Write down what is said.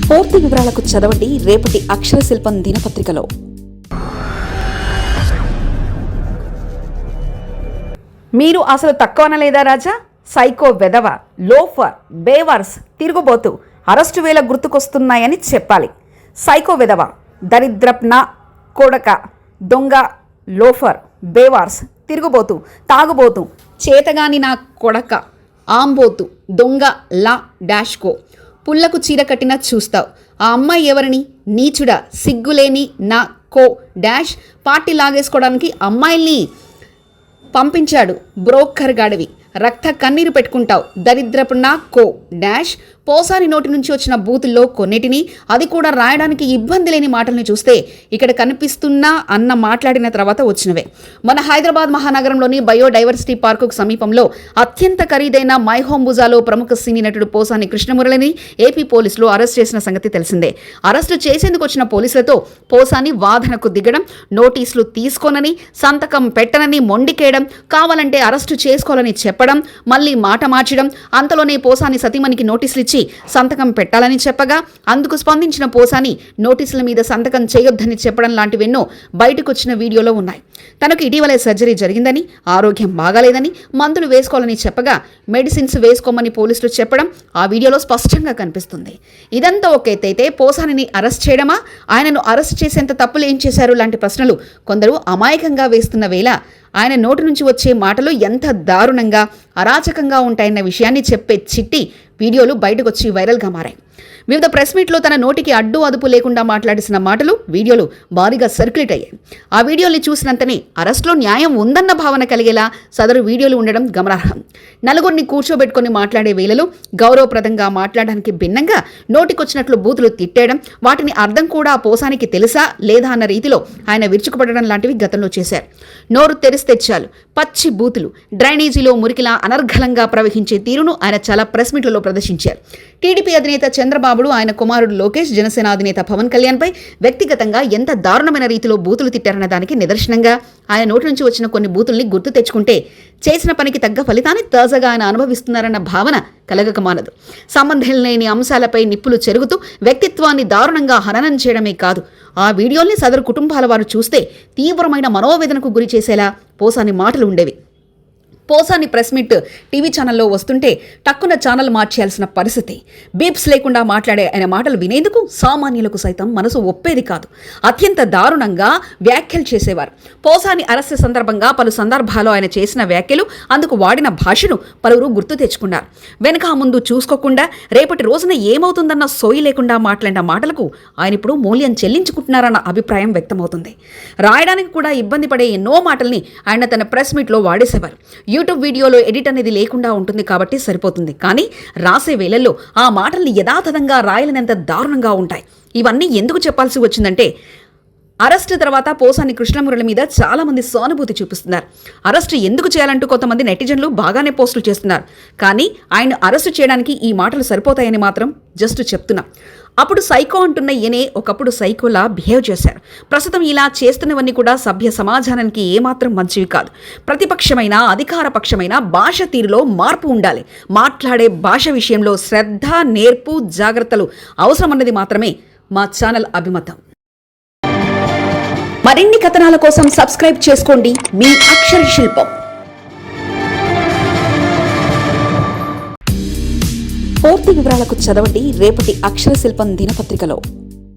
పూర్తి వివరాలకు చదవండి రేపటి అక్షర శిల్పం దినపత్రికలో. మీరు అసలు తక్కువనలేదా రాజా? సైకో వెధవ, లోఫర్, బేవర్స్, తిరుగుబోతు, అరెస్టు వేళ గుర్తుకొస్తున్నాయని చెప్పాలి. సైకో వెధవ, దరిద్రప్న కొడక, దొంగ, లోఫర్, బేవార్స్, తిరుగుబోతు, తాగుబోతు, చేతగాని నా కొడక, ఆంబోతు, దొంగ, లా డాష్కో, పుల్లకు చీర కట్టినా చూస్తావు. ఆ అమ్మాయి ఎవరిని? నీచుడా, సిగ్గులేని నా కో డాష్. పార్టీ లాగేసుకోవడానికి అమ్మాయిల్ని పంపించాడు బ్రోకర్ గాడివి. రక్త కన్నీరు పెట్టుకుంటావు, దరిద్రపు నా కో డాష్. పోసాని నోటి నుంచి వచ్చిన బూతుల్లో కొన్నిటిని, అది కూడా రాయడానికి ఇబ్బంది లేని మాటల్ని చూస్తే ఇక్కడ కనిపిస్తున్నా అన్న మాట్లాడిన తర్వాత వచ్చినవే. మన హైదరాబాద్ మహానగరంలోని బయోడైవర్సిటీ పార్కుకు సమీపంలో అత్యంత ఖరీదైన మై హోమ్ బుజాలో ప్రముఖ సినీ నటుడు పోసాని కృష్ణమురళిని ఏపీ పోలీసులు అరెస్ట్ చేసిన సంగతి తెలిసిందే. అరెస్టు చేసేందుకు వచ్చిన పోలీసులతో పోసాని వాదనకు దిగడం, నోటీసులు తీసుకోనని, సంతకం పెట్టనని మొండికేయడం, కావాలంటే అరెస్టు చేసుకోవాలని చెప్పడం, మళ్ళీ మాట మార్చడం, అంతలోనే పోసాని సతీమణికి నోటీసులు ఇచ్చి సంతకం పెట్టాలని చెప్పగా అందుకు స్పందించిన పోసాని నోటీసుల మీద సంతకం చేయొద్దని చెప్పడం లాంటివెన్నో బయటకొచ్చిన వీడియోలో ఉన్నాయి. తనకు ఇటీవలే సర్జరీ జరిగిందని, ఆరోగ్యం బాగాలేదని, మందులు వేసుకోవాలని చెప్పగా మెడిసిన్స్ వేసుకోమని పోలీసులు చెప్పడం ఆ వీడియోలో స్పష్టంగా కనిపిస్తుంది. ఇదంతా ఒక ఎత్తైతే పోసానిని అరెస్ట్ చేయడమా, ఆయనను అరెస్ట్ చేసేంత తప్పులు ఏం చేశారు లాంటి ప్రశ్నలు కొందరు అమాయకంగా వేస్తున్న వేళ ఆయన నోటి నుంచి వచ్చే మాటలు ఎంత దారుణంగా, అరాచకంగా ఉంటాయన్న విషయాన్ని చెప్పే చిట్టి వీడియోలు బయటకొచ్చి వైరల్గా మారాయి. వివిధ ప్రెస్ మీట్లో తన నోటికి అడ్డు అదుపు లేకుండా మాట్లాడిసిన మాటలు, వీడియోలు భారీగా సర్క్యులేట్ అయ్యాయి. ఆ వీడియోల్ని చూసినంతనే అరెస్టులో న్యాయం ఉందన్న భావన కలిగేలా సదరు వీడియోలు ఉండడం గమనార్హం. నలుగురిని కూర్చోబెట్టుకుని మాట్లాడే వేళలో గౌరవప్రదంగా మాట్లాడడానికి భిన్నంగా నోటికొచ్చినట్లు బూతులు తిట్టేయడం, వాటిని అర్థం కూడా పోసానికి తెలుసా లేదా అన్న రీతిలో ఆయన విరుచుకుపడడం లాంటివి గతంలో చేశారు. నోరు తెరిస్తే చాలు పచ్చి బూతులు, డ్రైనేజీలో మురికిలా అనర్ఘలంగా ప్రవహించే తీరును ఆయన చాలా ప్రెస్ మీట్లలో ప్రదర్శించారు. టీడీపీ అధినేత చంద్రబాబు, ఆయన కుమారుడు లోకేష్, జనసేన అధినేత పవన్ కళ్యాణ్ పై వ్యక్తిగతంగా ఎంత దారుణమైన రీతిలో బూతులు తిట్టారన్న దానికి నిదర్శనంగా ఆయన నోటి నుంచి వచ్చిన కొన్ని బూతుల్ని గుర్తు తెచ్చుకుంటే చేసిన పనికి తగ్గ ఫలితాన్ని తాజాగా ఆయన అనుభవిస్తున్నారన్న భావన కలగక మానదు. సంబంధం లేని అంశాలపై నిప్పులు చెరుగుతూ వ్యక్తిత్వాన్ని దారుణంగా హననం చేయడమే కాదు, ఆ వీడియోల్ని సదరు కుటుంబాల వారు చూస్తే తీవ్రమైన మనోవేదనకు గురి చేసేలా పోసాని మాటలు ఉండేవి. పోసాని ప్రెస్ మీట్ టీవీ ఛానల్లో వస్తుంటే టక్కున ఛానల్ మార్చేయాల్సిన పరిస్థితి. బీప్స్ లేకుండా మాట్లాడే ఆయన మాటలు వినేందుకు సామాన్యులకు సైతం మనసు ఒప్పేది కాదు. అత్యంత దారుణంగా వ్యాఖ్యలు చేసేవారు. పోసాని అరెస్టు సందర్భంగా పలు సందర్భాల్లో ఆయన చేసిన వ్యాఖ్యలు, అందుకు వాడిన భాషను పలువురు గుర్తు తెచ్చుకున్నారు. వెనక ముందు చూసుకోకుండా రేపటి రోజున ఏమవుతుందన్న సోయి లేకుండా మాట్లాడిన మాటలకు ఆయన ఇప్పుడు మూల్యం చెల్లించుకుంటున్నారన్న అభిప్రాయం వ్యక్తమవుతుంది. రాయడానికి కూడా ఇబ్బంది పడే ఎన్నో మాటల్ని ఆయన తన ప్రెస్ మీట్లో వాడేసేవారు. యూట్యూబ్ వీడియోలో ఎడిట్ అనేది లేకుండా ఉంటుంది కాబట్టి సరిపోతుంది, కానీ రాసే వేళల్లో ఆ మాటల్ని యథాతథంగా రాయలేనంత దారుణంగా ఉంటాయి. ఇవన్నీ ఎందుకు చెప్పాల్సి వచ్చిందంటే, అరెస్టు తర్వాత పోసాని కృష్ణమురళి మీద చాలా మంది సానుభూతి చూపిస్తున్నారు. అరెస్టు ఎందుకు చేయాలంటూ కొంతమంది నెటిజన్లు బాగానే పోస్టులు చేస్తున్నారు. కానీ ఆయన అరెస్టు చేయడానికి ఈ మాటలు సరిపోతాయని మాత్రం జస్ట్ చెప్తున్నా. అప్పుడు సైకో అంటున్న ఈయనే ఒకప్పుడు సైకోలా బిహేవ్ చేశారు. ప్రస్తుతం ఇలా చేస్తున్నవన్నీ కూడా సభ్య సమాజానికి ఏమాత్రం మంచివి కాదు. ప్రతిపక్షమైన, అధికార పక్షమైన భాష తీరులో మార్పు ఉండాలి. మాట్లాడే భాష విషయంలో శ్రద్ధ, నేర్పు, జాగ్రత్తలు అవసరమన్నది మాత్రమే మా ఛానల్ అభిమతం. మరిన్ని కథనాల కోసం సబ్స్క్రైబ్ చేసుకోండి మీ అక్షర శిల్పం. పూర్తి వివరాలకు చదవండి రేపటి అక్షర శిల్పం దినపత్రికలో.